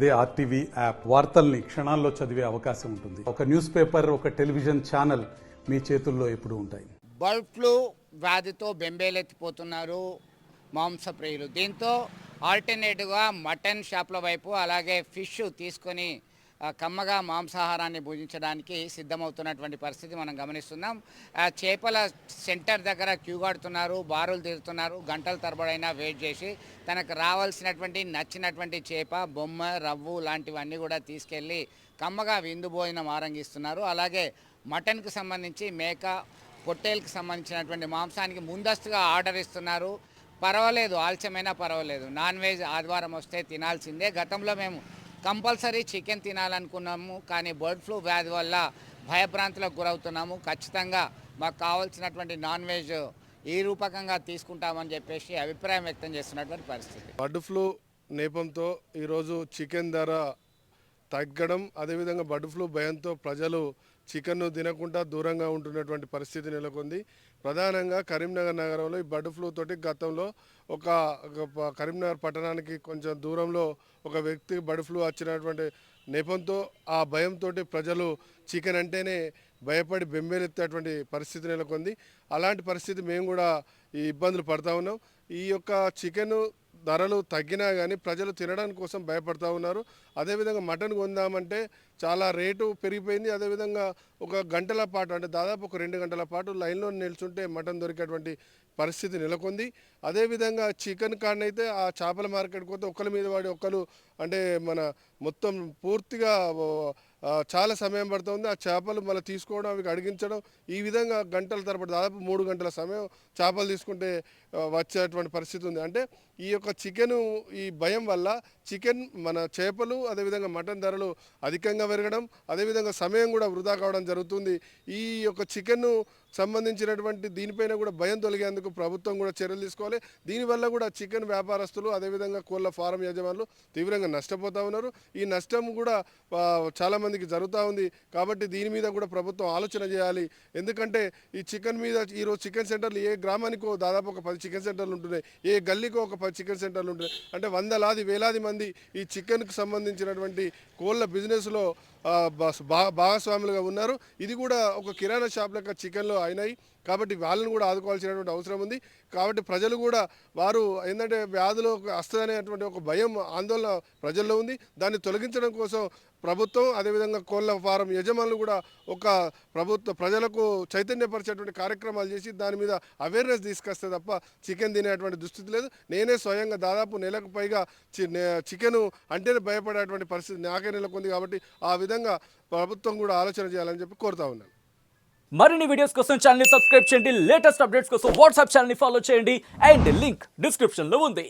అదే RTV app వార్తల్ని క్షణాల్లో చదివే అవకాశం ఉంటుంది. ఒక న్యూస్ పేపర్, ఒక టెలివిజన్ ఛానల్ మీ చేతుల్లో ఎప్పుడూ ఉంటాయి. బర్డ్ ఫ్లూ వ్యాధితో బెంబేలెత్తిపోతున్నారు మాంసప్రియులు. దీంతో ఆల్టర్నేటివ్గా మటన్ షాప్ల వైపు అలాగే ఫిష్ తీసుకొని కమ్మగా మాంసాహారాన్ని భుజించడానికి సిద్ధమవుతున్నటువంటి పరిస్థితి మనం గమనిస్తున్నాం. చేపల సెంటర్ దగ్గర క్యూ కడుతున్నారు, బారులు తీరుతున్నారు, గంటల తరబడైనా వెయిట్ చేసి తనకు రావాల్సినటువంటి నచ్చినటువంటి చేప, బొమ్మ, రవ్వు లాంటివన్నీ కూడా తీసుకెళ్ళి కమ్మగా విందు భోజనం ఆరంగిస్తున్నారు. అలాగే మటన్కి సంబంధించి మేక, పొట్టేలకు సంబంధించినటువంటి మాంసానికి ముందస్తుగా ఆర్డర్ ఇస్తున్నారు. పర్వాలేదు, ఆలస్యమైనా పర్వాలేదు, నాన్ వెజ్ ఆదివారం వస్తే తినాల్సిందే. గతంలో మేము కంపల్సరీ చికెన్ తినాలనుకున్నాము, కానీ బర్డ్ ఫ్లూ వ్యాధి వల్ల భయభ్రాంతులకు గురవుతున్నాము. ఖచ్చితంగా మాకు కావాల్సినటువంటి నాన్ వెజ్ ఈ రూపకంగా తీసుకుంటామని చెప్పేసి అభిప్రాయం వ్యక్తం చేస్తున్నటువంటి పరిస్థితి. బర్డ్ ఫ్లూ నేపంతో ఈరోజు చికెన్ ధర తగ్గడం, అదేవిధంగా బర్డ్ ఫ్లూ భయంతో ప్రజలు చికెన్ను తినకుండా దూరంగా ఉంటున్నటువంటి పరిస్థితి నెలకొంది. ప్రధానంగా కరీంనగర్ నగరంలో ఈ బర్డ్ ఫ్లూ తోటి గతంలో ఒక కరీంనగర్ పట్టణానికి కొంచెం దూరంలో ఒక వ్యక్తికి బర్డ్ ఫ్లూ వచ్చినటువంటి నేపంతో ఆ భయంతో ప్రజలు చికెన్ అంటేనే భయపడి బెంబేలెత్తేటువంటి పరిస్థితి నెలకొంది. అలాంటి పరిస్థితి మేము కూడా ఈ ఇబ్బందులు పడతా ఉన్నాం. ఈ యొక్క చికెన్ ధరలు తగ్గినా కానీ ప్రజలు తినడానికి కోసం భయపడతా ఉన్నారు. అదేవిధంగా మటన్ కొందామంటే చాలా రేటు పెరిగిపోయింది. అదేవిధంగా ఒక గంటల పాటు, అంటే దాదాపు ఒక 2 గంటల పాటు లైన్లో నిల్చుంటే మటన్ దొరికేటువంటి పరిస్థితి నెలకొంది. అదేవిధంగా చికెన్ కాడనైతే ఆ చేపల మార్కెట్కి పోతే ఒకరి మీద వాడి ఒకరు, అంటే మన మొత్తం పూర్తిగా చాలా సమయం పడుతుంది. ఆ చేపలు మళ్ళీ తీసుకోవడం, అవి అడిగించడం, ఈ విధంగా గంటల తరబడి దాదాపు 3 గంటల సమయం చేపలు తీసుకుంటే వచ్చేటువంటి పరిస్థితి ఉంది. అంటే ఈ యొక్క చికెను ఈ భయం వల్ల చికెన్, మన చేపలు, అదేవిధంగా మటన్ ధరలు అధికంగా పెరగడం, అదేవిధంగా సమయం కూడా వృధా కావడం జరుగుతుంది. ఈ యొక్క చికెన్ను సంబంధించినటువంటి దీనిపైన కూడా భయం తొలగేందుకు ప్రభుత్వం కూడా చర్యలు తీసుకోవాలి. దీనివల్ల కూడా చికెన్ వ్యాపారస్తులు, అదేవిధంగా కోళ్ళ ఫారం యజమానులు తీవ్రంగా నష్టపోతూ ఉన్నారు. ఈ నష్టం కూడా చాలామందికి జరుగుతూ ఉంది. కాబట్టి దీని మీద కూడా ప్రభుత్వం ఆలోచన చేయాలి. ఎందుకంటే ఈ చికెన్ మీద ఈరోజు చికెన్ సెంటర్లు ఏ గ్రామానికో దాదాపు ఒక 10 చికెన్ సెంటర్లు ఉంటున్నాయి, ఏ గల్లీకో ఒక 10 చికెన్ సెంటర్లు ఉంటున్నాయి. అంటే వందలాది వేలాది మంది ఈ చికెన్కి సంబంధించినటువంటి కోళ్ళ బిజినెస్లో భాగస్వాములుగా ఉన్నారు. ఇది కూడా ఒక కిరాణా షాప్ లెక్క చికెన్లో అయినాయి. కాబట్టి వాళ్ళని కూడా ఆదుకోవాల్సినటువంటి అవసరం ఉంది. కాబట్టి ప్రజలు కూడా వారు ఏంటంటే వ్యాధులు వస్తుందనేటువంటి ఒక భయం, ఆందోళన ప్రజల్లో ఉంది. దాన్ని తొలగించడం కోసం ప్రభుత్వం, అదేవిధంగా కోళ్ళ ఫారం యజమానులు కూడా ఒక ప్రజలకు చైతన్యపరిచేటువంటి కార్యక్రమాలు చేసి దాని మీద అవేర్నెస్ తీసుకొస్తే తప్ప చికెన్ తినేటువంటి దుస్థితి లేదు. నేనే స్వయంగా దాదాపు నెలకు పైగా చికెను అంటేనే భయపడేటువంటి పరిస్థితి నాకే నెలకొంది. కాబట్టి ఆ విధంగా ప్రభుత్వం కూడా ఆలోచన చేయాలని చెప్పి కోరుతా ఉన్నాను. మరిన్ని వీడియోస్ కోసం ఛానల్ ని సబ్స్క్రైబ్ చేయండి. లేటెస్ట్ అప్డేట్స్ కోసం వాట్సాప్ ఛానల్ ని ఫాలో చేయండి. అండ్ లింక్ డిస్క్రిప్షన్ లో ఉంది.